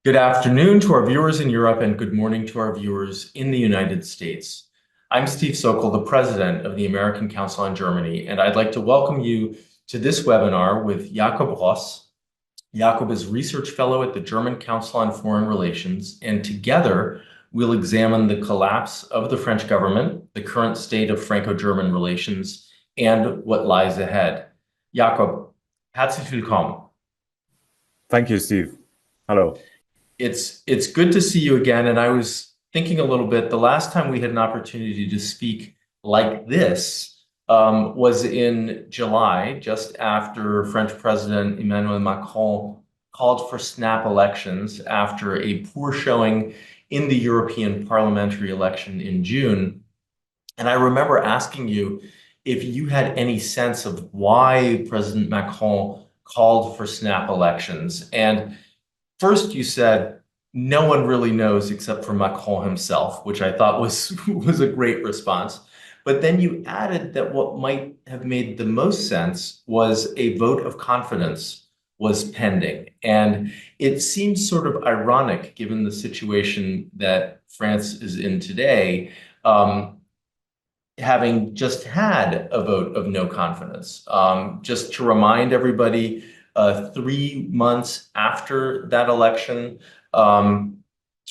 Good afternoon to our viewers in Europe and good morning to our viewers in the United States. I'm Steve Sokol, the president of the American Council on Germany, and I'd like to welcome you to this webinar with Jakob Ross. Jakob is research fellow at the German Council on Foreign Relations, and together we'll examine the collapse of the French government, the current state of Franco-German relations, and what lies ahead. Jakob, herzlich willkommen. Thank you, Steve. Hello. It's good to see you again. And I was thinking a little bit, the last time we had an opportunity to speak like this was in July, just after French President Emmanuel Macron called for snap elections after a poor showing in the European parliamentary election in June. And I remember asking you if you had any sense of why President Macron called for snap elections. And first, you said no one really knows except for Macron himself, which I thought was was a great response. But then you added that what might have made the most sense was a vote of confidence was pending. And it seems sort of ironic given the situation that France is in today, having just had a vote of no confidence. Just to remind everybody, 3 months after that election,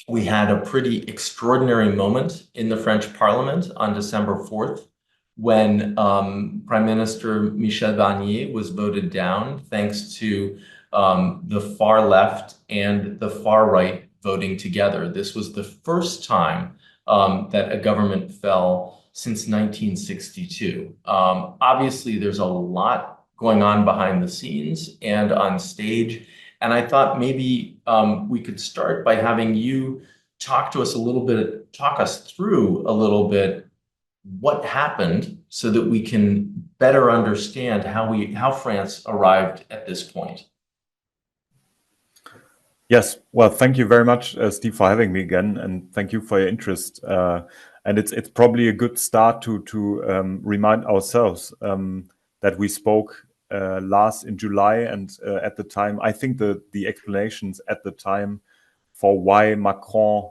we had a pretty extraordinary moment in the French Parliament on December 4th when Prime Minister Michel Barnier was voted down thanks to the far left and the far right voting together. This was the first time that a government fell since 1962. Obviously, there's a lot going on behind the scenes and on stage. And I thought maybe we could start by having you talk us through a little bit what happened so that we can better understand how France arrived at this point. Yes, well, thank you very much, Steve, for having me again, and thank you for your interest. And it's probably a good start to remind ourselves that we spoke last in July, and at the time, I think the explanations at the time for why Macron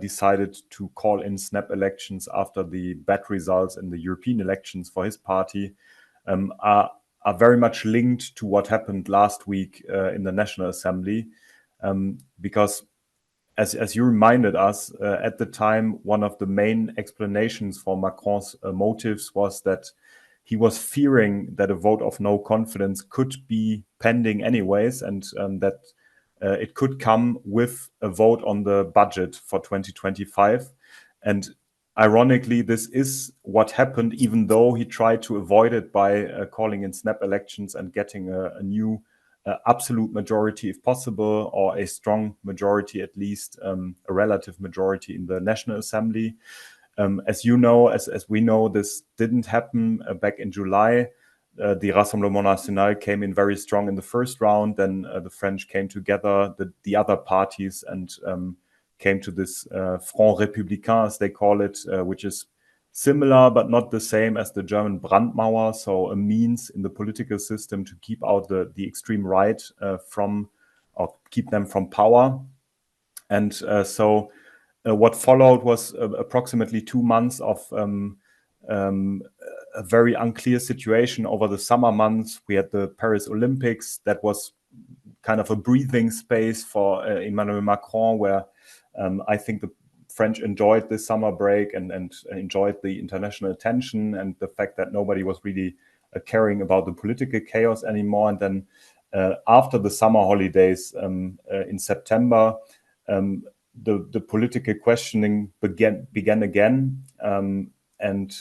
decided to call in snap elections after the bad results in the European elections for his party are very much linked to what happened last week in the National Assembly. Because as you reminded us at the time, one of the main explanations for Macron's motives was that he was fearing that a vote of no confidence could be pending anyways, and that it could come with a vote on the budget for 2025. And ironically, this is what happened, even though he tried to avoid it by calling in snap elections and getting a new absolute majority if possible, or a strong majority, at least a relative majority in the National Assembly. As you know, as we know, this didn't happen back in July. The Rassemblement National came in very strong in the first round. Then the French came together, the other parties, and came to this Front Républicain, as they call it, which is similar but not the same as the German Brandmauer, so a means in the political system to keep out the extreme right from, or keep them from power. And so what followed was approximately 2 months of a very unclear situation over the summer months. We had the Paris Olympics. That was kind of a breathing space for Emmanuel Macron, where I think the French enjoyed this summer break and enjoyed the international attention and the fact that nobody was really caring about the political chaos anymore. And then after the summer holidays in September, the political questioning began again. And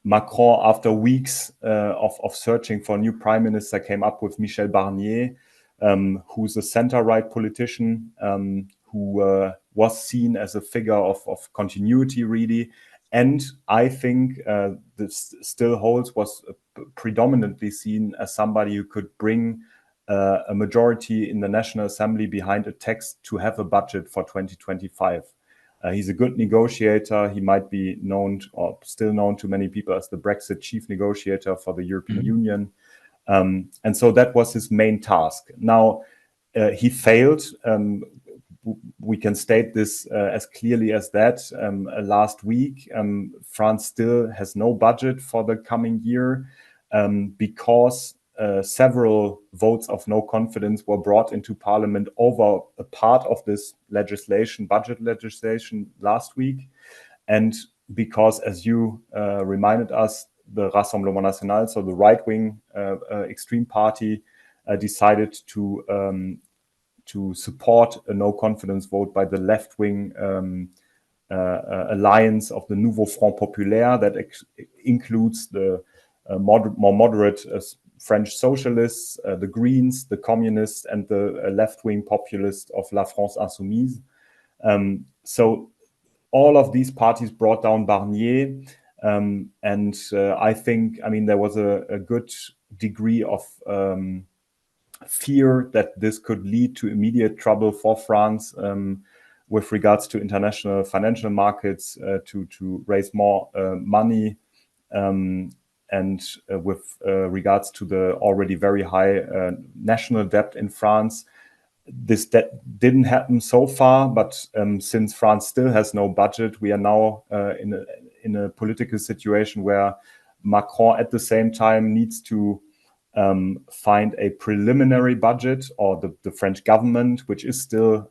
Macron, after weeks of searching for a new prime minister, came up with Michel Barnier, who's a center-right politician who was seen as a figure of continuity, really. And I think this still holds, was predominantly seen as somebody who could bring a majority in the National Assembly behind a text to have a budget for 2025. He's a good negotiator. He might be known, or still known to many people, as the Brexit chief negotiator for the European Union. And so that was his main task. Now, he failed we can state this as clearly as that. Last week, France still has no budget for the coming year because several votes of no confidence were brought into parliament over a part of this legislation, budget legislation, last week. And because, as you reminded us, the Rassemblement National, so the right-wing extreme party, decided to support a no confidence vote by the left-wing alliance of the Nouveau Front Populaire that includes the more moderate French socialists, the Greens, the communists, and the left-wing populists of La France Insoumise. So all of these parties brought down Barnier. And I think, I mean, there was a good degree of fear that this could lead to immediate trouble for France with regards to international financial markets to raise more money and with regards to the already very high national debt in France. This didn't happen so far, but since France still has no budget, we are now in a political situation where Macron at the same time needs to find a preliminary budget, or the French government, which is still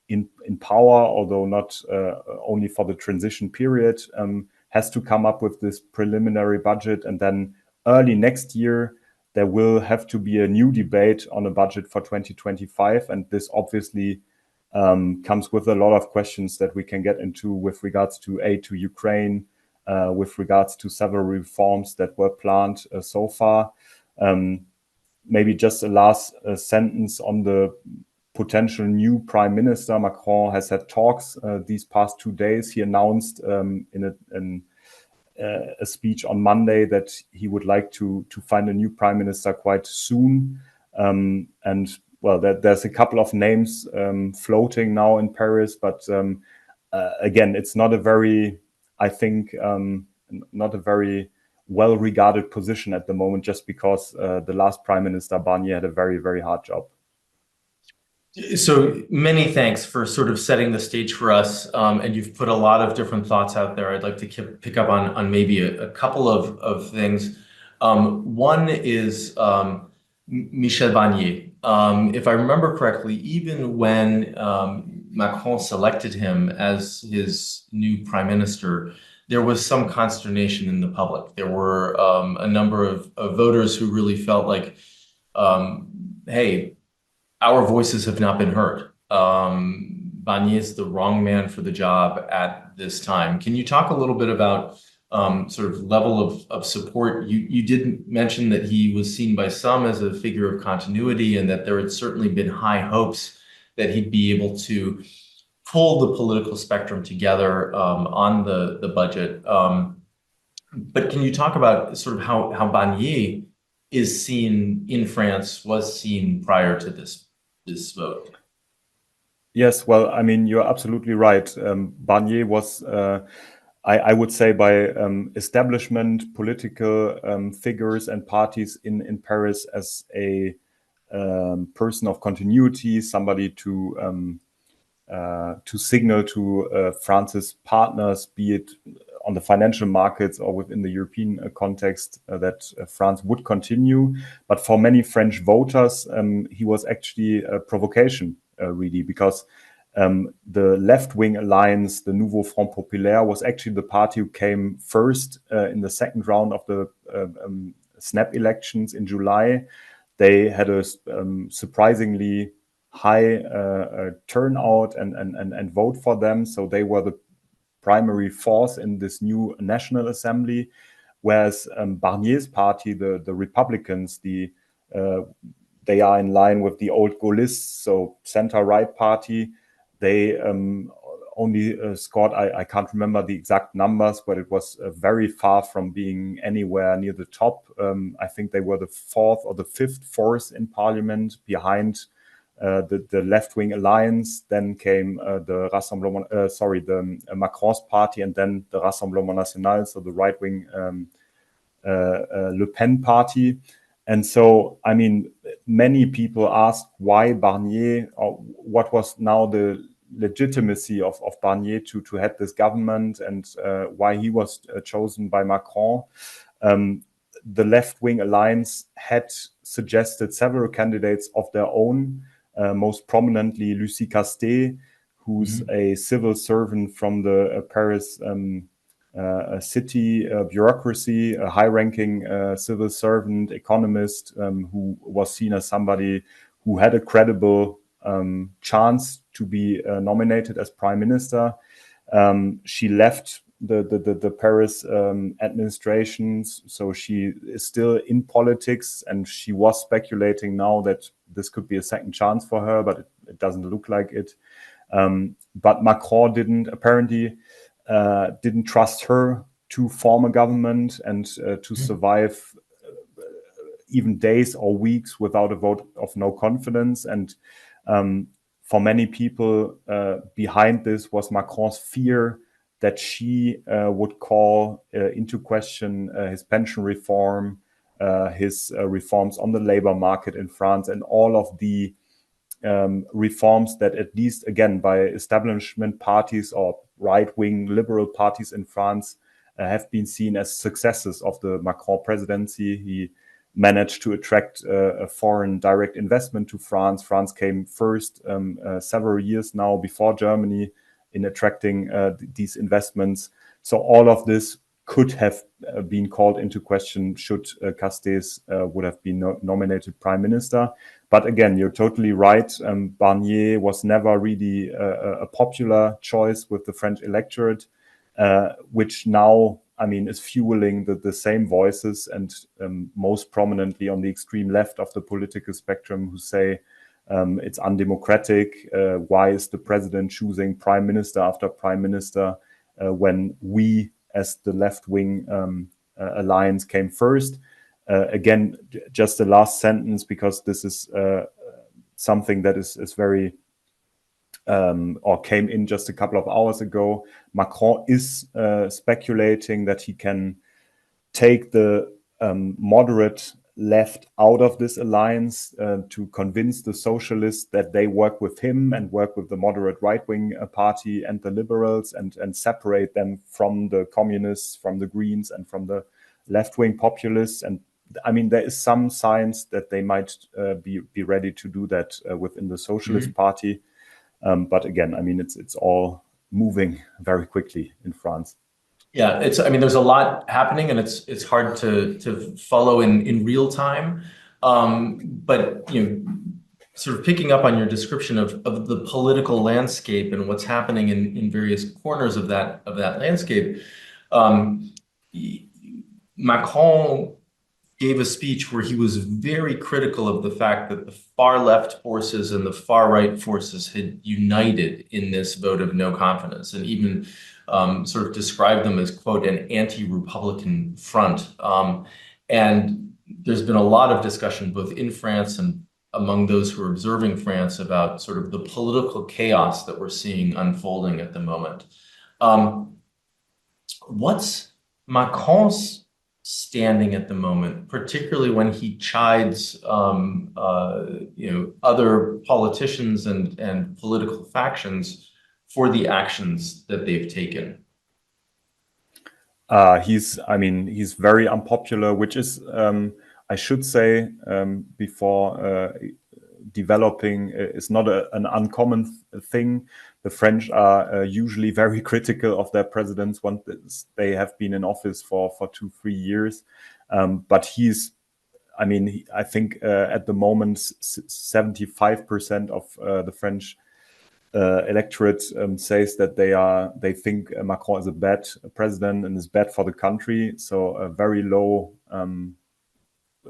in power, although not only for the transition period, has to come up with this preliminary budget. And then early next year, there will have to be a new debate on a budget for 2025. And this obviously comes with a lot of questions that we can get into with regards to aid to Ukraine, with regards to several reforms that were planned so far. Maybe just a last sentence on the potential new prime minister. Macron has had talks these past 2 days. He announced in a speech on Monday that he would like to find a new prime minister quite soon. And well, there's a couple of names floating now in Paris, but again, it's not a very, I think, not a very well-regarded position at the moment, just because the last prime minister, Barnier, had a very, very hard job. So many thanks for sort of setting the stage for us, and you've put a lot of different thoughts out there. I'd like to pick up on maybe a couple of things. One is Michel Barnier. If I remember correctly, even when Macron selected him as his new prime minister, there was some consternation in the public. There were a number of voters who really felt like, hey, our voices have not been heard. Barnier is the wrong man for the job at this time. Can you talk a little bit about sort of level of support? You did mention that he was seen by some as a figure of continuity, and that there had certainly been high hopes that he'd be able to pull the political spectrum together on the budget. But can you talk about sort of how Barnier is seen in France, was seen prior to this vote? Yes, well, I mean, you're absolutely right. Barnier was, I would say, by establishment, political figures and parties in Paris, as a person of continuity, somebody to signal to France's partners, be it on the financial markets or within the European context, that France would continue. But for many French voters, he was actually a provocation, really, because the left-wing alliance, the Nouveau Front Populaire, was actually the party who came first in the second round of the snap elections in July. They had a surprisingly high turnout and vote for them. So they were the primary force in this new National Assembly, whereas Barnier's party, the Republicans, they are in line with the old Gaullists, so center-right party. They only scored, I can't remember the exact numbers, but it was very far from being anywhere near the top. I think they were the fourth or the fifth force in parliament, behind the left-wing alliance. Then came the Macron's party, and then the Rassemblement National, so the right-wing Le Pen party. And so, I mean, many people ask why Barnier, or what was now the legitimacy of Barnier to head this government, and why he was chosen by Macron. The left-wing alliance had suggested several candidates of their own, most prominently Lucie Castet, who's a civil servant from the Paris city bureaucracy, a high-ranking civil servant, economist, who was seen as somebody who had a credible chance to be nominated as prime minister. She left the Paris administrations, so she is still in politics, and she was speculating now that this could be a second chance for her, but it doesn't look like it. But Macron apparently didn't trust her to form a government and to survive even days or weeks without a vote of no confidence. And for many people behind this was Macron's fear that she would call into question his pension reform, his reforms on the labor market in France, and all of the reforms that, at least again by establishment parties or right-wing liberal parties in France, have been seen as successes of the Macron presidency. He managed to attract a foreign direct investment to France. France came first several years now before Germany in attracting these investments. So all of this could have been called into question should Castex would have been nominated prime minister. But again, you're totally right. Barnier was never really a popular choice with the French electorate, which now, I mean, is fueling the same voices, and most prominently on the extreme left of the political spectrum, who say it's undemocratic. Why is the president choosing prime minister after prime minister when we, as the left-wing alliance, came first? Again, just the last sentence, because this is something that is very or came in just a couple of hours ago. Macron is speculating that he can take the moderate left out of this alliance to convince the socialists that they work with him and work with the moderate right-wing party and the liberals, and separate them from the communists, from the Greens, and from the left-wing populists. And I mean, there is some signs that they might be ready to do that within the Socialist Party. But again, I mean, it's all moving very quickly in France. Yeah, I mean, there's a lot happening, and it's hard to follow in real time. But sort of picking up on your description of the political landscape and what's happening in various corners of that landscape, Macron gave a speech where he was very critical of the fact that the far left forces and the far right forces had united in this vote of no confidence, and even sort of described them as, quote, an anti-Republican front. And there's been a lot of discussion both in France and among those who are observing France about sort of the political chaos that we're seeing unfolding at the moment. What's Macron's standing at the moment, particularly when he chides other politicians and political factions for the actions that they've taken? He's very unpopular, which is, I should say, before developing, is not an uncommon thing. The French are usually very critical of their presidents once they have been in office for 2-3 years. But I think at the moment, 75% of the French electorate says that they think Macron is a bad president and is bad for the country. So a very low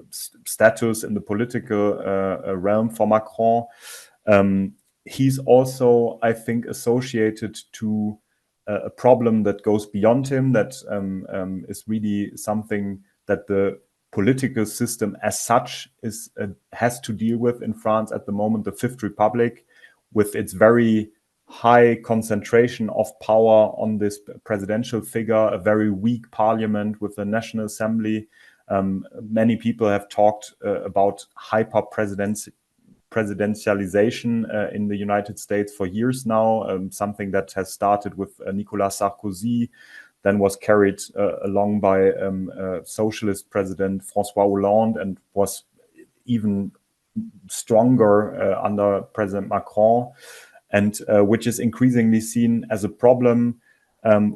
status in the political realm for Macron. He's also, I think, associated to a problem that goes beyond him, that is really something that the political system as such has to deal with in France at the moment, the Fifth Republic, with its very high concentration of power on this presidential figure, a very weak parliament with the National Assembly, Many people have talked about hyper presidentialization in the United States for years now, something that has started with Nicolas Sarkozy, then was carried along by socialist president Francois Hollande, and was even stronger under President Macron, and which is increasingly seen as a problem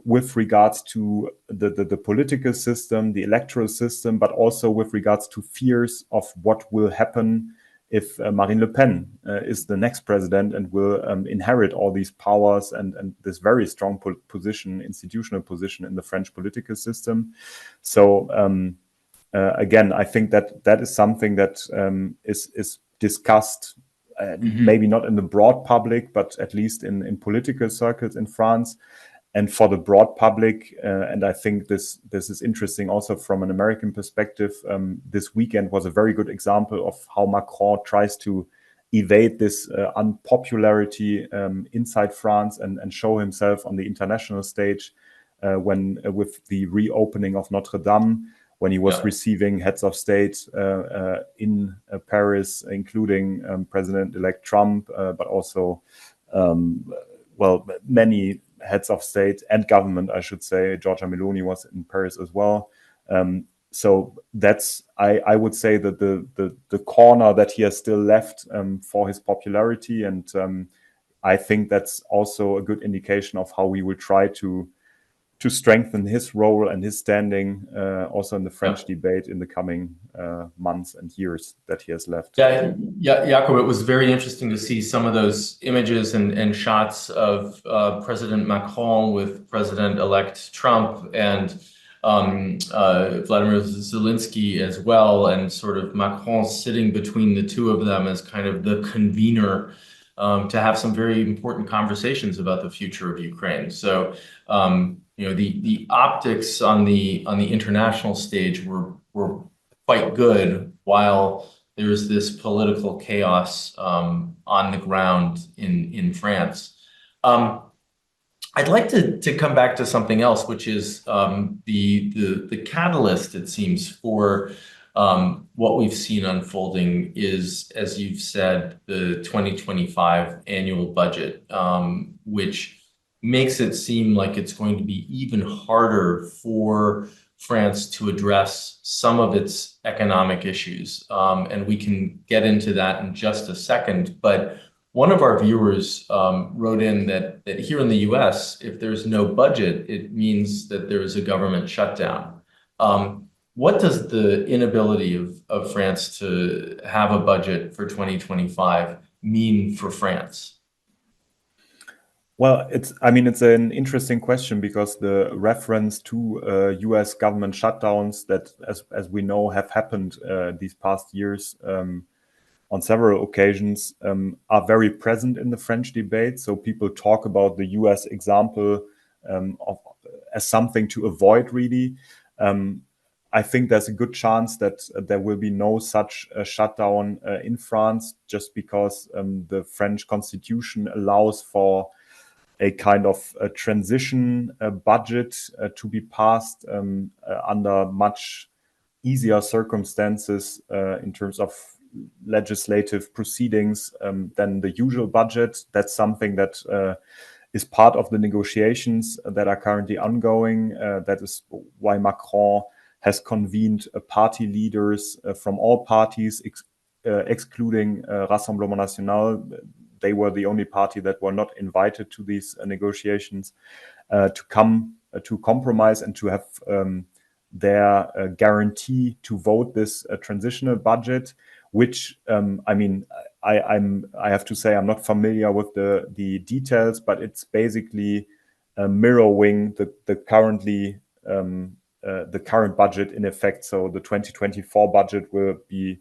with regards to the political system, the electoral system, but also with regards to fears of what will happen if Marine Le Pen is the next president and will inherit all these powers and this very strong position, institutional position in the French political system. So again, I think that is something that is discussed, maybe not in the broad public, but at least in political circles in France. And for the broad public, and I think this is interesting also from an American perspective, this weekend was a very good example of how Macron tries to evade this unpopularity inside France and show himself on the international stage when with the reopening of Notre Dame, when he was receiving heads of state in Paris, including President-elect Trump, but also, many heads of state and government, I should say. Giorgia Meloni was in Paris as well. So that's, I would say, that the corner that he has still left for his popularity. And I think that's also a good indication of how we will try to strengthen his role and his standing also in the French debate in the coming months and years that he has left. Yeah, Jakob, it was very interesting to see some of those images and shots of President Macron with President-elect Trump and Vladimir Zelensky as well, and sort of Macron sitting between the two of them as kind of the convener to have some very important conversations about the future of Ukraine. So, the optics on the international stage were quite good, while there's this political chaos on the ground in France. I'd like to come back to something else, which is the catalyst, it seems, for what we've seen unfolding is, as you've said, the 2025 annual budget, which makes it seem like it's going to be even harder for France to address some of its economic issues. And we can get into that in just a second. But one of our viewers wrote in that here in the US, if there's no budget, it means that there is a government shutdown. What does the inability of France to have a budget for 2025 mean for France? Well, it's an interesting question, because the reference to US government shutdowns that, as we know, have happened these past years on several occasions are very present in the French debate. So people talk about the US example as something to avoid, really. I think there's a good chance that there will be no such shutdown in France, just because the French constitution allows for a kind of a transition budget to be passed under much easier circumstances in terms of legislative proceedings than the usual budget. That's something that is part of the negotiations that are currently ongoing. That is why Macron has convened party leaders from all parties, excluding Rassemblement National. They were the only party that were not invited to these negotiations, to come to compromise and to have their guarantee to vote this transitional budget, which I have to say, I'm not familiar with the details, but it's basically mirroring the current budget in effect. So the 2024 budget will be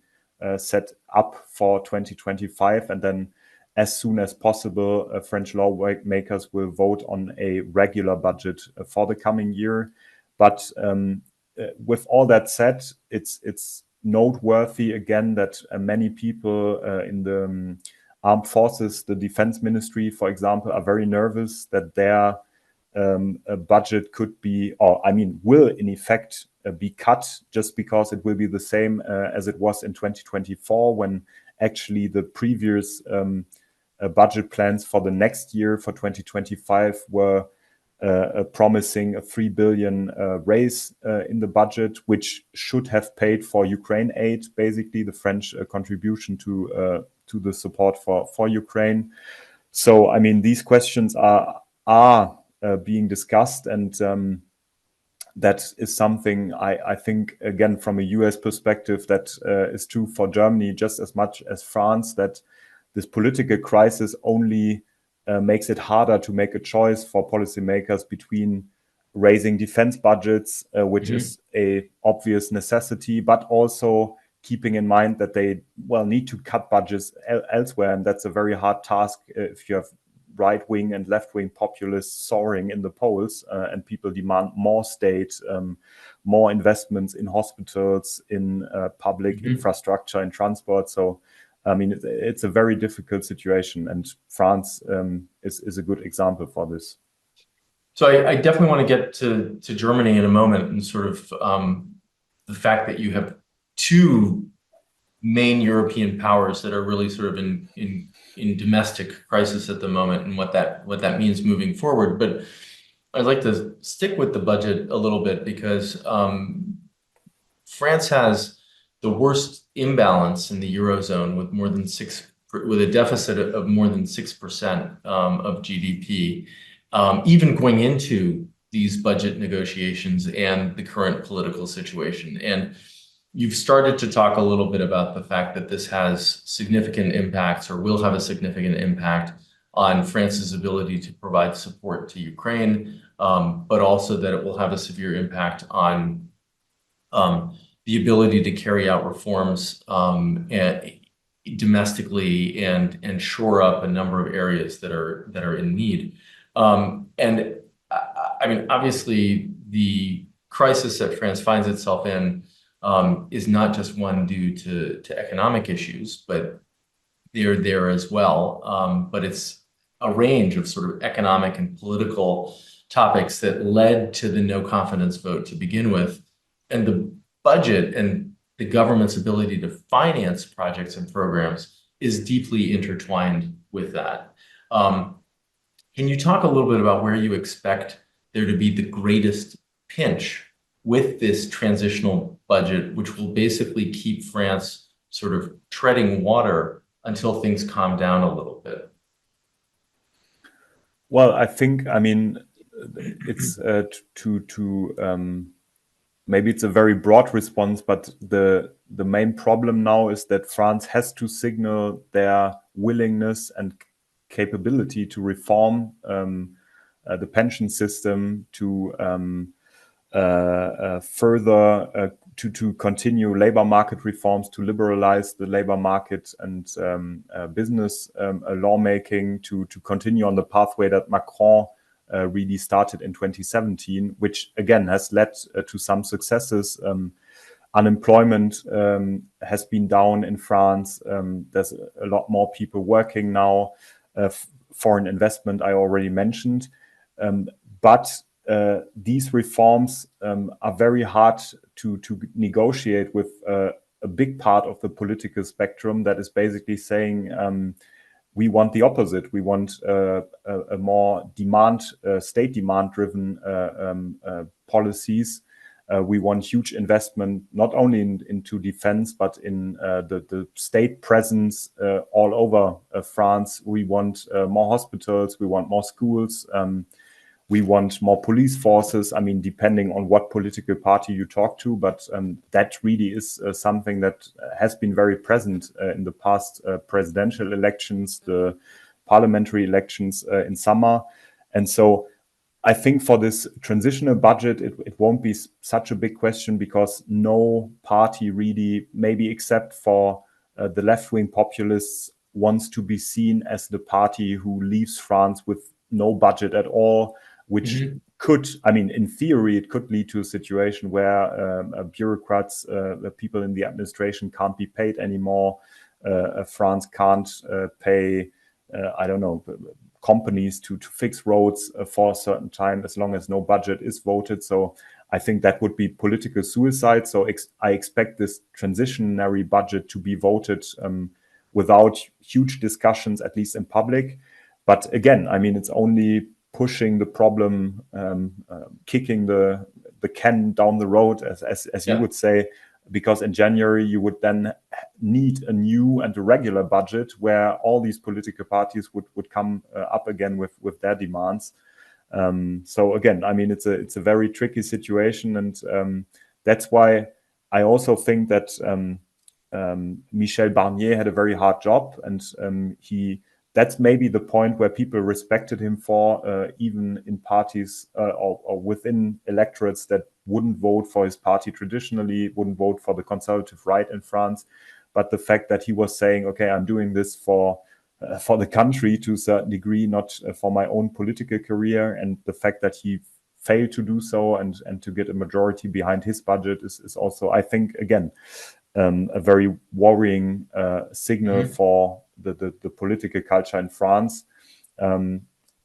set up for 2025, and then as soon as possible, French lawmakers will vote on a regular budget for the coming year. But with all that said, it's noteworthy again that many people in the armed forces, the defense ministry, for example, are very nervous that their a budget could be, or I mean, will in effect be cut just because it will be the same as it was in 2024, when actually the previous budget plans for the next year, for 2025, were promising a 3 billion raise in the budget, which should have paid for Ukraine aid, basically the French contribution to the support for Ukraine. So, I mean, these questions are being discussed, and that is something I think, again, from a US perspective, that is true for Germany just as much as France, that this political crisis only makes it harder to make a choice for policymakers between raising defense budgets, which is a obvious necessity, but also keeping in mind that they need to cut budgets elsewhere, and that's a very hard task if you have right-wing and left-wing populists soaring in the polls, and people demand more state, more investments in hospitals, in public infrastructure and transport. So, I mean, it's a very difficult situation, and France is a good example for this. So I definitely want to get to Germany in a moment, and sort of the fact that you have two main European powers that are really sort of in domestic crisis at the moment, and what that means moving forward. But I'd like to stick with the budget a little bit, because France has the worst imbalance in the Eurozone, with a deficit of more than 6% of GDP, even going into these budget negotiations and the current political situation. And you've started to talk a little bit about the fact that this has significant impacts, or will have a significant impact, on France's ability to provide support to Ukraine, but also that it will have a severe impact on the ability to carry out reforms domestically and shore up a number of areas that are in need. And I mean, obviously, the crisis that France finds itself in is not just one due to economic issues, but they're there as well. But it's a range of sort of economic and political topics that led to the no confidence vote to begin with. And the budget and the government's ability to finance projects and programs is deeply intertwined with that. Can you talk a little bit about where you expect there to be the greatest pinch with this transitional budget, which will basically keep France sort of treading water until things calm down a little bit? Well, I think, I mean, it's maybe it's a very broad response, but the main problem now is that France has to signal their willingness and capability to reform the pension system, to further to continue labor market reforms, to liberalize the labor market and business lawmaking, to continue on the pathway that Macron really started in 2017, which again has led to some successes. Unemployment has been down in France. There's a lot more people working now. Foreign investment, I already mentioned. But these reforms are very hard to negotiate with a big part of the political spectrum that is basically saying, we want the opposite. We want a more state demand-driven policies. We want huge investment, not only into defense, but in the state presence all over France. We want more hospitals. We want more schools. We want more police forces. I mean, depending on what political party you talk to, but that really is something that has been very present in the past presidential elections, the parliamentary elections in summer. And so I think for this transitional budget, it won't be such a big question, because no party really, maybe except for the left-wing populists, wants to be seen as the party who leaves France with no budget at all, which could, I mean, in theory, it could lead to a situation where bureaucrats, people in the administration can't be paid anymore. France can't pay, I don't know, companies to fix roads for a certain time as long as no budget is voted. So I think that would be political suicide. So I expect this transitionary budget to be voted without huge discussions, at least in public. But again, I mean, it's only pushing the problem, kicking the can down the road, as you would say, because in January you would then need a new and a regular budget where all these political parties would come up again with their demands. So again, I mean, it's a very tricky situation, and that's why I also think that Michel Barnier had a very hard job, and that's maybe the point where people respected him for, even in parties or within electorates that wouldn't vote for his party traditionally, wouldn't vote for the conservative right in France. But the fact that he was saying, okay, I'm doing this for the country to a certain degree, not for my own political career, and the fact that he failed to do so and to get a majority behind his budget is also, I think, again, a very worrying signal for the political culture in France.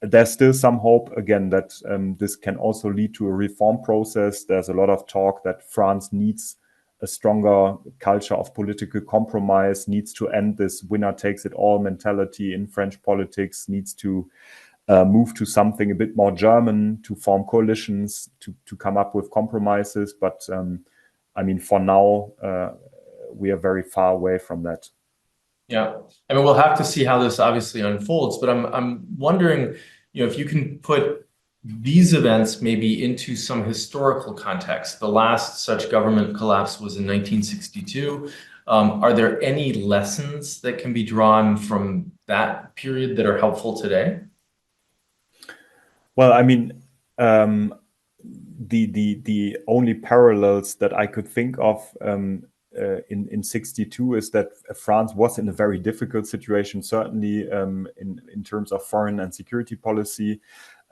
There's still some hope, again, that this can also lead to a reform process. There's a lot of talk that France needs a stronger culture of political compromise, needs to end this winner-takes-it-all mentality in French politics, needs to move to something a bit more German, to form coalitions, to come up with compromises. But I mean, for now, we are very far away from that. Yeah, I mean, we'll have to see how this obviously unfolds, but I'm wondering, if you can put these events maybe into some historical context. The last such government collapse was in 1962. Are there any lessons that can be drawn from that period that are helpful today? Well, I mean, the only parallels that I could think of in 62 is that France was in a very difficult situation, certainly in terms of foreign and security policy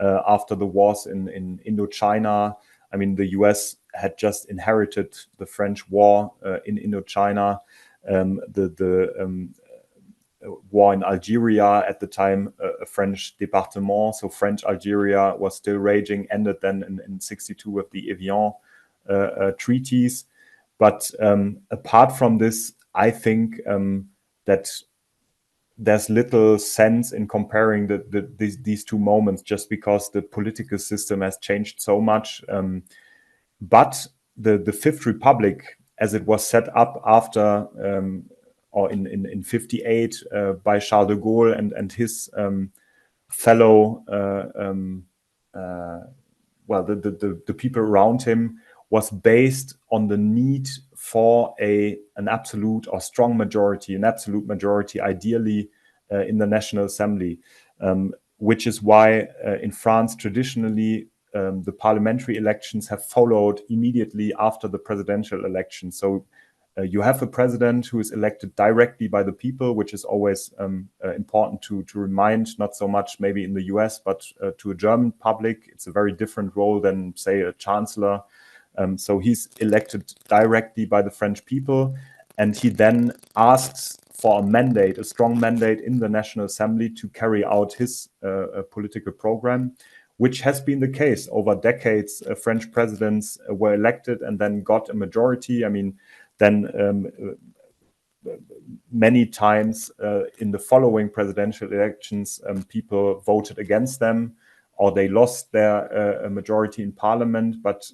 after the wars in Indochina. I mean, the US had just inherited the French war in Indochina. The war in Algeria at the time, a French département, so French Algeria was still raging, ended then in 62 with the Evian treaties. But apart from this, I think that there's little sense in comparing these two moments, just because the political system has changed so much. But the Fifth Republic, as it was set up after or in 58 by Charles de Gaulle and his fellow, the people around him, was based on the need for an absolute or strong majority, an absolute majority, ideally in the National Assembly, which is why in France traditionally the parliamentary elections have followed immediately after the presidential election. So you have a president who is elected directly by the people, which is always important to remind, not so much maybe in the US, but to a German public. It's a very different role than, say, a chancellor. So he's elected directly by the French people, and he then asks for a mandate, a strong mandate in the National Assembly to carry out his political program, which has been the case over decades. French presidents were elected and then got a majority. I mean, then many times in the following presidential elections, people voted against them or they lost their majority in parliament. But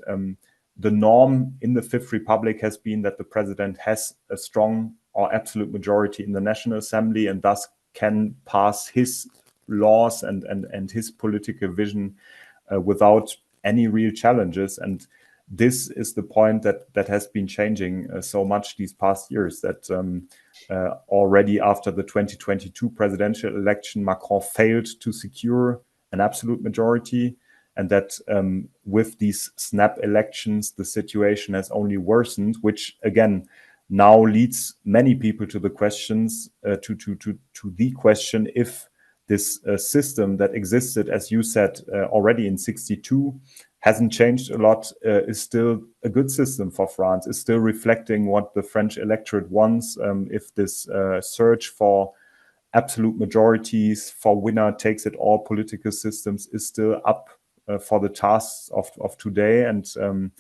the norm in the Fifth Republic has been that the president has a strong or absolute majority in the National Assembly and thus can pass his laws and his political vision without any real challenges. And this is the point that has been changing so much these past years, that already after the 2022 presidential election, Macron failed to secure an absolute majority, and that with these snap elections, the situation has only worsened, which again now leads many people to the questions, to the question if this system that existed, as you said, already in 62, hasn't changed a lot, is still a good system for France, is still reflecting what the French electorate wants, if this search for absolute majorities for winner takes it all political systems is still up for the tasks of today. And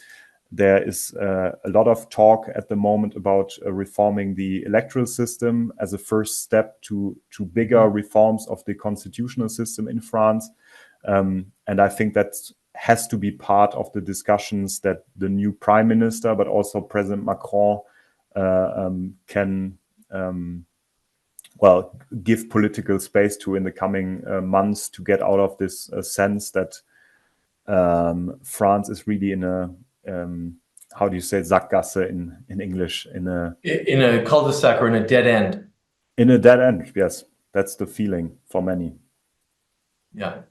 there is a lot of talk at the moment about reforming the electoral system as a first step to bigger reforms of the constitutional system in France. And I think that has to be part of the discussions that the new prime minister, but also President Macron, can give political space to in the coming months to get out of this sense that France is really in a how do you say Sackgasse in English? In a cul-de-sac or in a dead end. In a dead end, yes, that's the feeling for many. Yeah,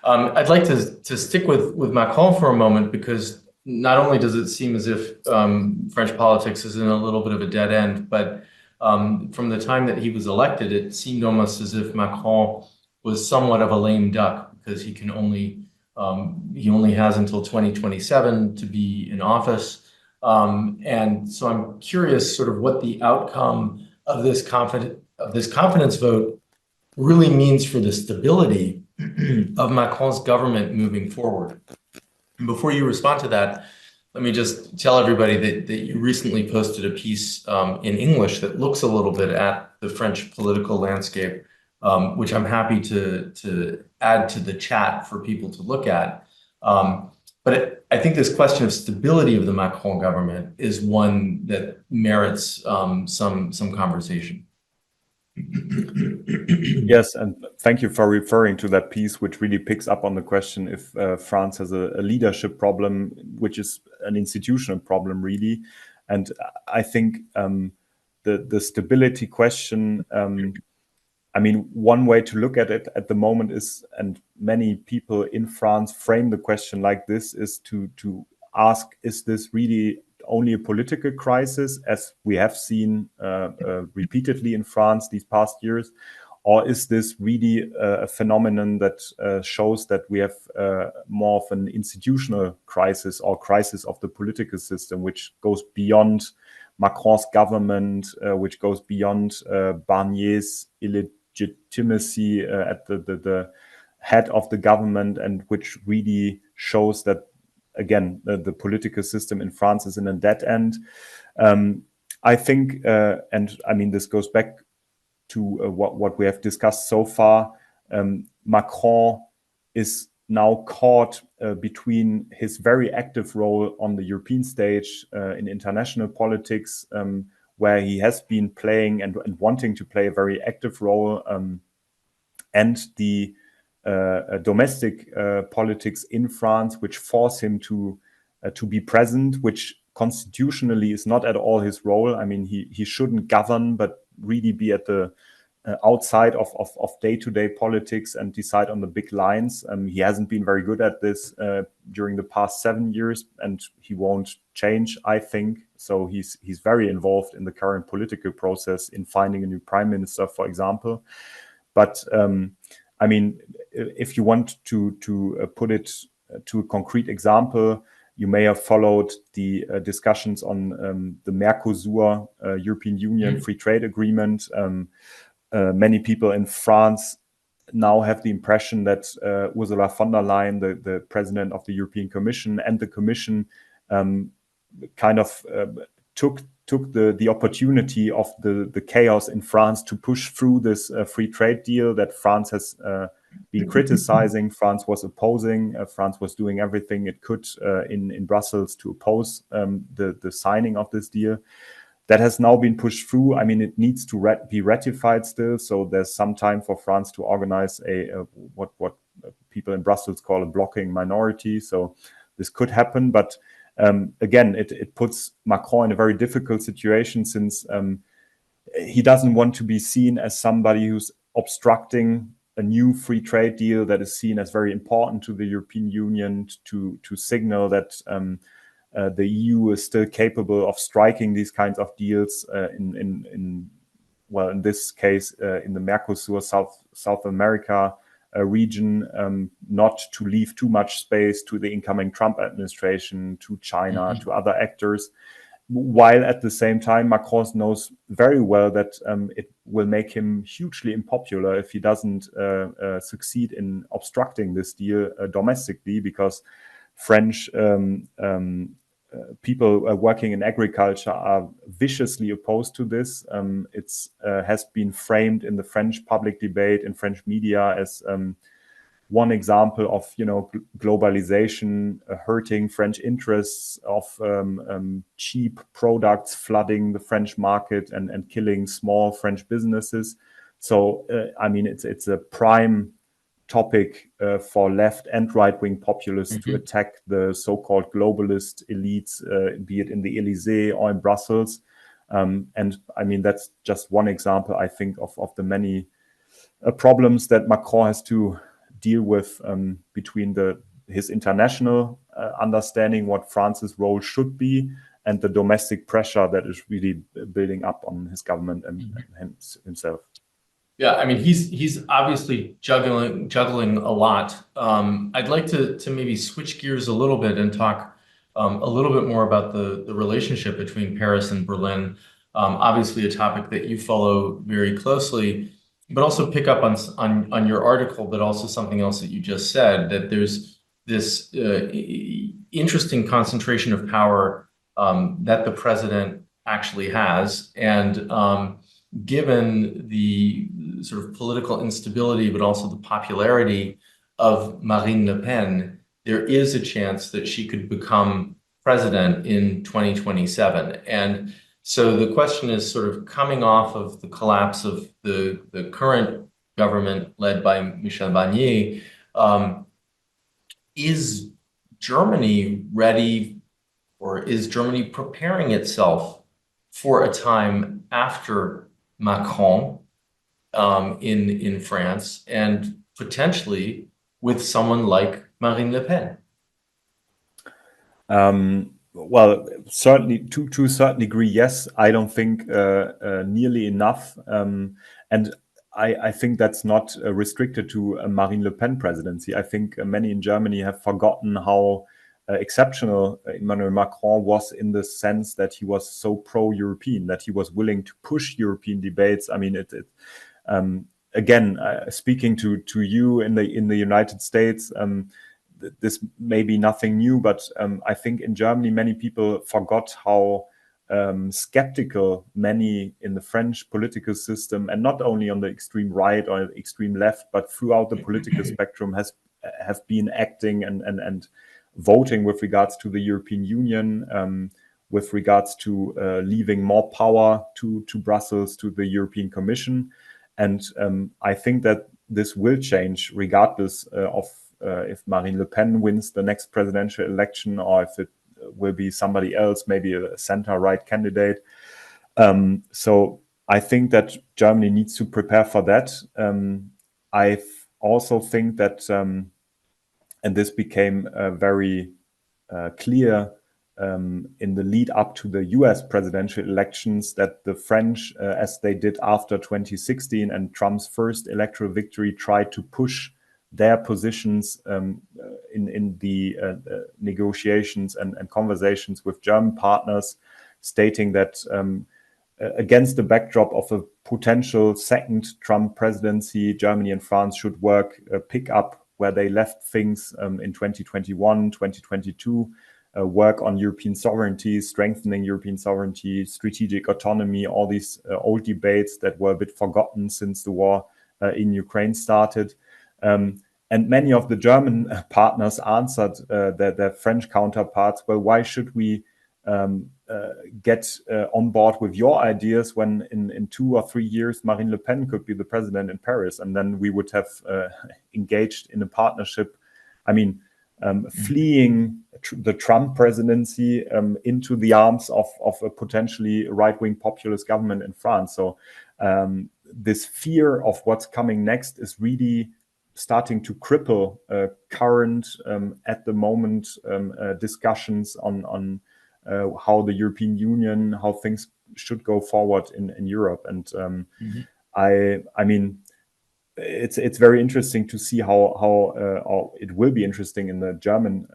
I'd like to stick with Macron for a moment, because not only does it seem as if French politics is in a little bit of a dead end, but from the time that he was elected, it seemed almost as if Macron was somewhat of a lame duck, because he only has until 2027 to be in office. And so I'm curious sort of what the outcome of this confidence vote really means for the stability of Macron's government moving forward. And before you respond to that, let me just tell everybody that you recently posted a piece in English that looks a little bit at the French political landscape, which I'm happy to add to the chat for people to look at. But I think this question of stability of the Macron government is one that merits some conversation. Yes, and thank you for referring to that piece, which really picks up on the question if France has a leadership problem, which is an institutional problem, really. And I think the stability question, I mean, one way to look at it at the moment is, and many people in France frame the question like this, is to ask, is this really only a political crisis, as we have seen repeatedly in France these past years? Or is this really a phenomenon that shows that we have more of an institutional crisis or crisis of the political system, which goes beyond Macron's government, which goes beyond Barnier's illegitimacy at the head of the government, and which really shows that, again, the political system in France is in a dead end. I think, and I mean, this goes back to what we have discussed so far. Macron is now caught between his very active role on the European stage in international politics, where he has been playing and wanting to play a very active role, and the domestic politics in France, which force him to be present, which constitutionally is not at all his role. I mean, he shouldn't govern, but really be at the outside of day-to-day politics and decide on the big lines. He hasn't been very good at this during the past 7 years, and he won't change, I think. So he's very involved in the current political process in finding a new prime minister, for example. But I mean, if you want to put it to a concrete example, you may have followed the discussions on the Mercosur European Union Free Trade Agreement. Many people in France now have the impression that Ursula von der Leyen, the president of the European Commission, and the Commission kind of took the opportunity of the chaos in France to push through this free trade deal that France has been criticizing. France was opposing. France was doing everything it could in Brussels to oppose the signing of this deal. That has now been pushed through. I mean, it needs to be ratified still, so there's some time for France to organize what people in Brussels call a blocking minority. So this could happen, but again, it puts Macron in a very difficult situation, since he doesn't want to be seen as somebody who's obstructing a new free trade deal that is seen as very important to the European Union, to signal that the EU is still capable of striking these kinds of deals in this case in the Mercosur, South America region, not to leave too much space to the incoming Trump administration, to China, to other actors. while at the same time, Macron knows very well that it will make him hugely unpopular if he doesn't succeed in obstructing this deal domestically, because French people working in agriculture are viciously opposed to this. It has been framed in the French public debate, in French media, as one example of globalization hurting French interests, of cheap products flooding the French market and killing small French businesses. So I mean, it's a prime topic for left and right-wing populists to attack the so-called globalist elites, be it in the Elysee or in Brussels. And I mean, that's just one example, I think, of the many problems that Macron has to deal with between his international understanding what France's role should be and the domestic pressure that is really building up on his government and himself. Yeah, I mean, he's obviously juggling a lot. I'd like to maybe switch gears a little bit and talk a little bit more about the relationship between Paris and Berlin. Obviously, a topic that you follow very closely, but also pick up on your article, but also something else that you just said, that there's this interesting concentration of power that the president actually has, and given the sort of political instability, but also the popularity of Marine Le Pen, there is a chance that she could become president in 2027. And so the question is, sort of coming off of the collapse of the current government led by Michel Barnier, is Germany ready, or is Germany preparing itself for a time after Macron in France, and potentially with someone like Marine Le Pen? Well, certainly to a certain degree, yes. I don't think nearly enough, and I think that's not restricted to a Marine Le Pen presidency. I think many in Germany have forgotten how exceptional Emmanuel Macron was, in the sense that he was so pro-European, that he was willing to push European debates. I mean, again, speaking to you in the United States, this may be nothing new, but I think in Germany many people forgot how skeptical many in the French political system, and not only on the extreme right or extreme left, but throughout the political spectrum, have been acting and voting with regards to the European Union, with regards to leaving more power to Brussels, to the European Commission. And I think that this will change regardless of if Marine Le Pen wins the next presidential election, or if it will be somebody else, maybe a center-right candidate. So I think that Germany needs to prepare for that. I also think that, and this became very clear in the lead up to the US presidential elections, that the French, as they did after 2016 and Trump's first electoral victory, tried to push their positions in the negotiations and conversations with German partners, stating that against the backdrop of a potential second Trump presidency, Germany and France should pick up where they left things in 2021, 2022, work on European sovereignty, strengthening European sovereignty, strategic autonomy, all these old debates that were a bit forgotten since the war in Ukraine started. And many of the German partners answered their French counterparts, well, why should we get on board with your ideas when in 2 or 3 years Marine Le Pen could be the president in Paris, and then we would have engaged in a partnership. I mean, fleeing the Trump presidency into the arms of a potentially right-wing populist government in France. So this fear of what's coming next is really starting to cripple current, at the moment, discussions on how the European Union, how things should go forward in Europe. And I mean, it's very interesting to see how it will be interesting in the German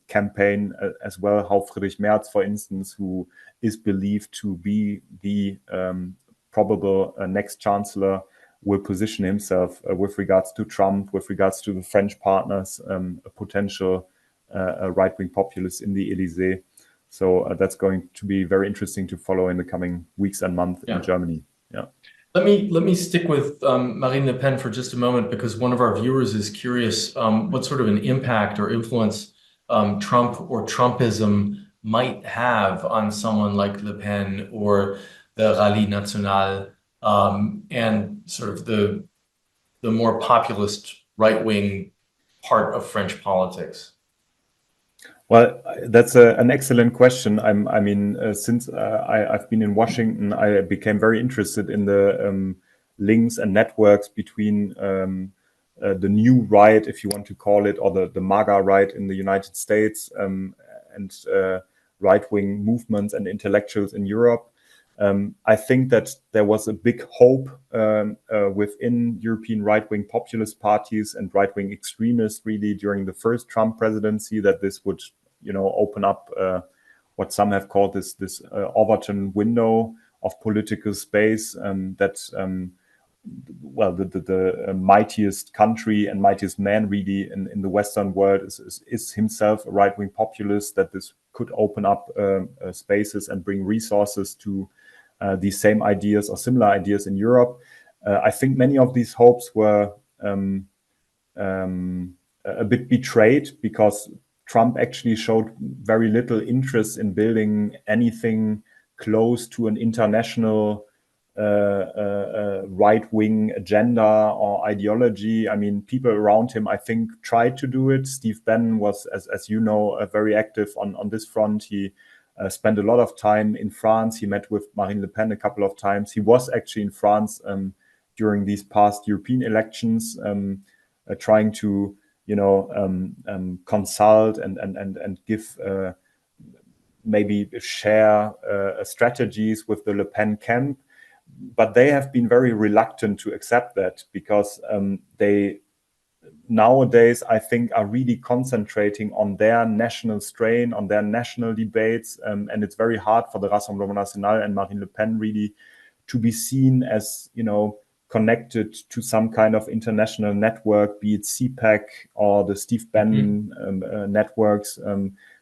campaign as well. How Friedrich Merz, for instance, who is believed to be the probable next chancellor, will position himself with regards to Trump, with regards to the French partners, a potential right-wing populist in the Elysee. So that's going to be very interesting to follow in the coming weeks and months in Germany. Yeah. Let me stick with Marine Le Pen for just a moment, because one of our viewers is curious what sort of an impact or influence Trump or Trumpism might have on someone like Le Pen or the Rallye Nationale, and sort of the more populist right-wing part of French politics. Well, that's an excellent question. I mean, since I've been in Washington, I became very interested in the links and networks between the new right, if you want to call it, or the MAGA right in the United States, and right-wing movements and intellectuals in Europe. I think that there was a big hope within European right-wing populist parties and right-wing extremists really during the first Trump presidency, that this would, open up what some have called this Overton window of political space, that well, the mightiest country and mightiest man really in the Western world is himself a right-wing populist, that this could open up spaces and bring resources to these same ideas or similar ideas in Europe. I think many of these hopes were a bit betrayed, because Trump actually showed very little interest in building anything close to an international right-wing agenda or ideology. I mean, people around him, I think, tried to do it. Steve Bannon was, as you know, very active on this front. He spent a lot of time in France. He met with Marine Le Pen a couple of times. He was actually in France during these past European elections, trying to, consult and give maybe share strategies with the Le Pen camp. But they have been very reluctant to accept that, because they nowadays, I think, are really concentrating on their national strain, on their national debates. And it's very hard for the Rassemblement National and Marine Le Pen really to be seen as, connected to some kind of international network, be it CPAC or the Steve Bannon networks,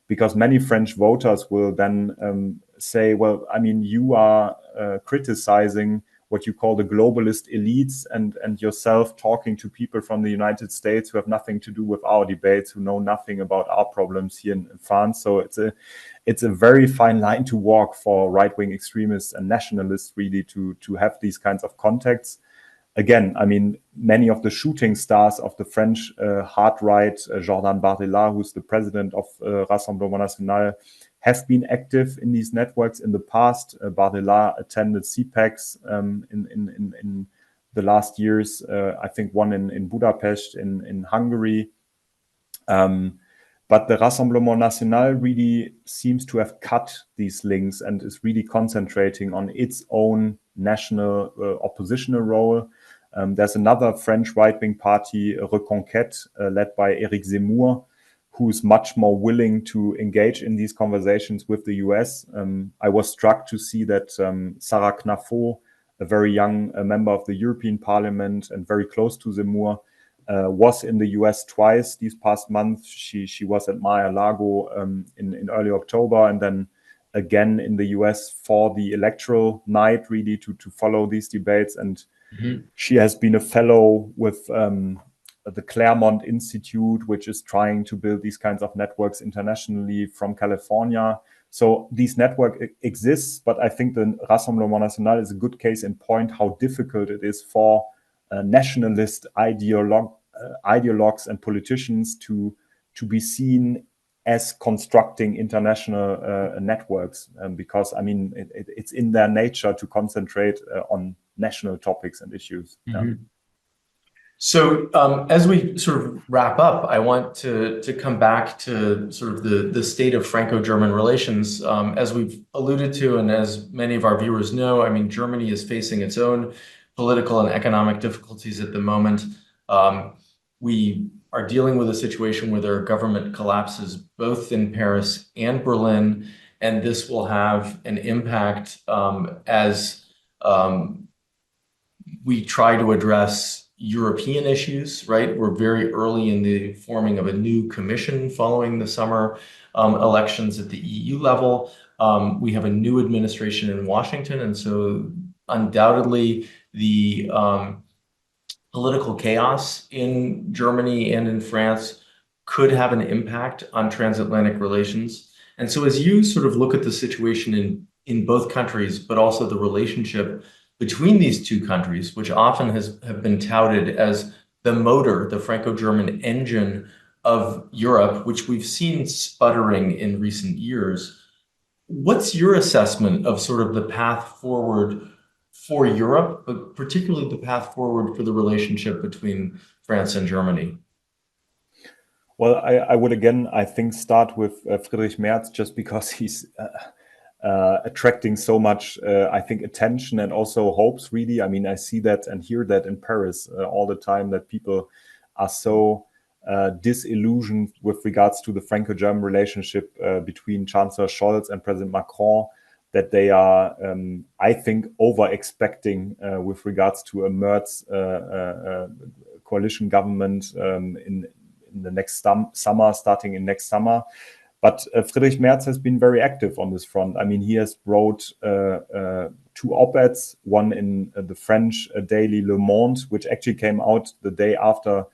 because many French voters will then say, well, I mean, you are criticizing what you call the globalist elites, and yourself talking to people from the United States who have nothing to do with our debates, who know nothing about our problems here in France. So it's a very fine line to walk for right-wing extremists and nationalists really to have these kinds of contacts. Again, I mean, many of the shooting stars of the French hard right, Jordan Bardella, who's the president of Rassemblement National, have been active in these networks in the past. Bardella attended CPACs in the last years, I think one in Budapest, in Hungary. But the Rassemblement National really seems to have cut these links and is really concentrating on its own national oppositional role. There's another French right-wing party, Reconquête, led by Éric Zemmour, who's much more willing to engage in these conversations with the US. I was struck to see that Sarah Knafo, a very young member of the European Parliament and very close to Zemmour, was in the US twice these past months. She was at Mar-a-Lago in early October, and then again in the US for the electoral night, really to follow these debates. And she has been a fellow with the Claremont Institute, which is trying to build these kinds of networks internationally from California. So these network exists, but I think the Rassemblement National is a good case in point how difficult it is for nationalist ideologues and politicians to be seen as constructing international networks, because I mean it's in their nature to concentrate on national topics and issues. Yeah. So as we sort of wrap up, I want to come back to sort of the state of Franco-German relations. As we've alluded to, and as many of our viewers know, I mean, Germany is facing its own political and economic difficulties at the moment. We are dealing with a situation where there are government collapses both in Paris and Berlin, and this will have an impact as we try to address European issues, right? We're very early in the forming of a new commission following the summer elections at the EU level. We have a new administration in Washington, and so undoubtedly the political chaos in Germany and in France could have an impact on transatlantic relations. And so as you sort of look at the situation in both countries, but also the relationship between these two countries, which often have been touted as the motor, the Franco-German engine of Europe, which we've seen sputtering in recent years. What's your assessment of sort of the path forward for Europe, but particularly the path forward for the relationship between France and Germany? Well, I would again, I think, start with Friedrich Merz, just because he's attracting so much, I think, attention and also hopes, really. I mean, I see that and hear that in Paris all the time, that people are so disillusioned with regards to the Franco-German relationship between Chancellor Scholz and President Macron, that they are, I think, over-expecting with regards to a Merz coalition government in the next summer, starting in next summer. But Friedrich Merz has been very active on this front. I mean, he has wrote two op-eds, one in the French daily Le Monde, which actually came out the day after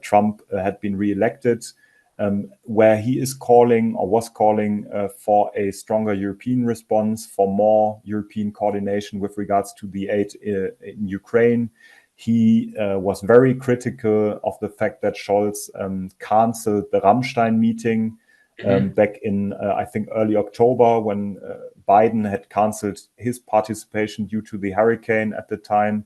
Trump had been re-elected, where he is calling, or was calling, for a stronger European response, for more European coordination with regards to the aid in Ukraine. He was very critical of the fact that Scholz canceled the Rammstein meeting back in, I think, early October, when Biden had canceled his participation due to the hurricane at the time.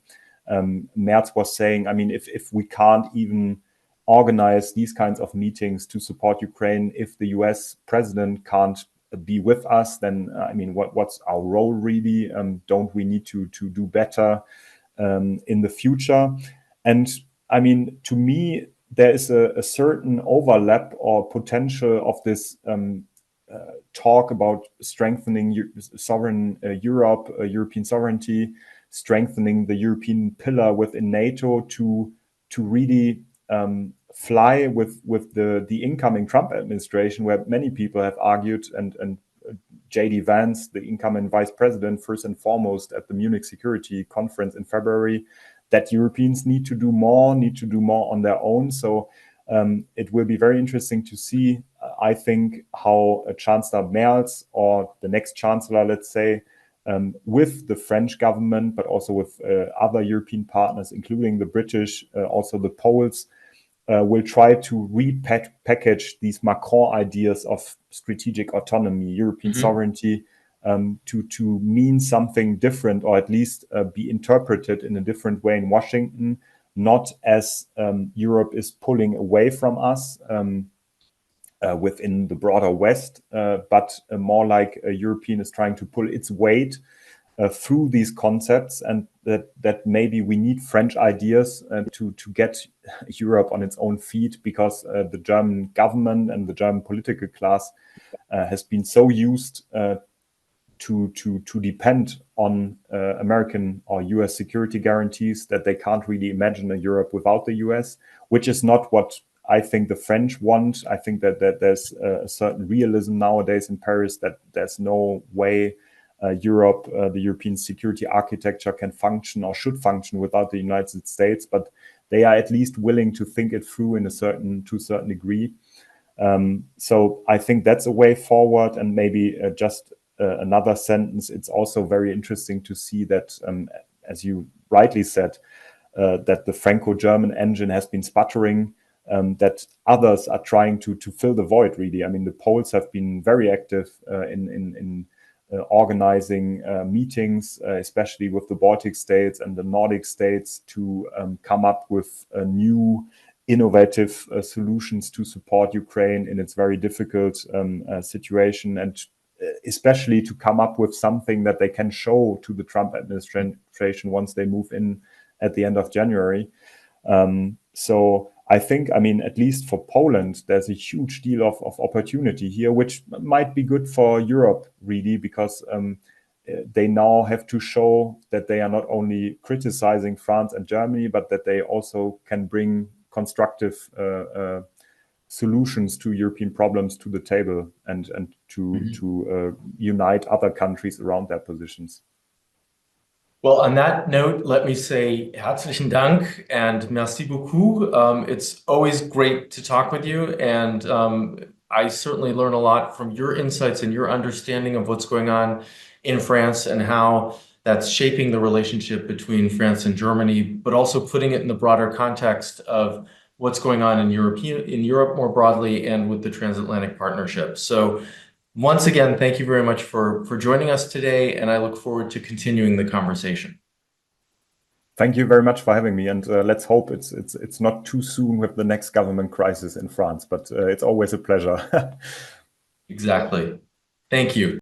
Merz was saying, I mean, if we can't even organize these kinds of meetings to support Ukraine, if the US president can't be with us, then, I mean, what's our role really? Don't we need to do better in the future? And I mean, to me, there is a certain overlap or potential of this talk about strengthening sovereign Europe, European sovereignty, strengthening the European pillar within NATO to really fly with the incoming Trump administration, where many people have argued, and J.D. Vance, the incoming vice president, first and foremost at the Munich Security Conference in February, that Europeans need to do more on their own. So it will be very interesting to see, I think, how Chancellor Merz, or the next chancellor, let's say, with the French government, but also with other European partners, including the British, also the Poles, will try to repackage these Macron ideas of strategic autonomy, European sovereignty, to mean something different, or at least be interpreted in a different way in Washington, not as Europe is pulling away from us within the broader West, but more like a European is trying to pull its weight through these concepts, and that maybe we need French ideas to get Europe on its own feet, because the German government and the German political class has been so used to depend on American or US security guarantees that they can't really imagine a Europe without the US, which is not what I think the French want. I think that there's a certain realism nowadays in Paris, that there's no way Europe, the European security architecture, can function or should function without the United States, but they are at least willing to think it through to a certain degree. So I think that's a way forward. And maybe just another sentence, it's also very interesting to see that, as you rightly said, that the Franco-German engine has been sputtering, that others are trying to fill the void, really. I mean, the Poles have been very active in organizing meetings, especially with the Baltic states and the Nordic states, to come up with new innovative solutions to support Ukraine in its very difficult situation, and especially to come up with something that they can show to the Trump administration once they move in at the end of January. So I think, I mean, at least for Poland, there's a huge deal of opportunity here, which might be good for Europe, really, because they now have to show that they are not only criticizing France and Germany, but that they also can bring constructive solutions to European problems to the table and to unite other countries around their positions. Well, on that note, let me say herzlichen Dank and merci beaucoup. It's always great to talk with you, and I certainly learn a lot from your insights and your understanding of what's going on in France and how that's shaping the relationship between France and Germany, but also putting it in the broader context of what's going on in Europe more broadly and with the transatlantic partnership. So once again, thank you very much for joining us today, and I look forward to continuing the conversation. Thank you very much for having me, and let's hope it's not too soon with the next government crisis in France, but it's always a pleasure. Exactly. Thank you.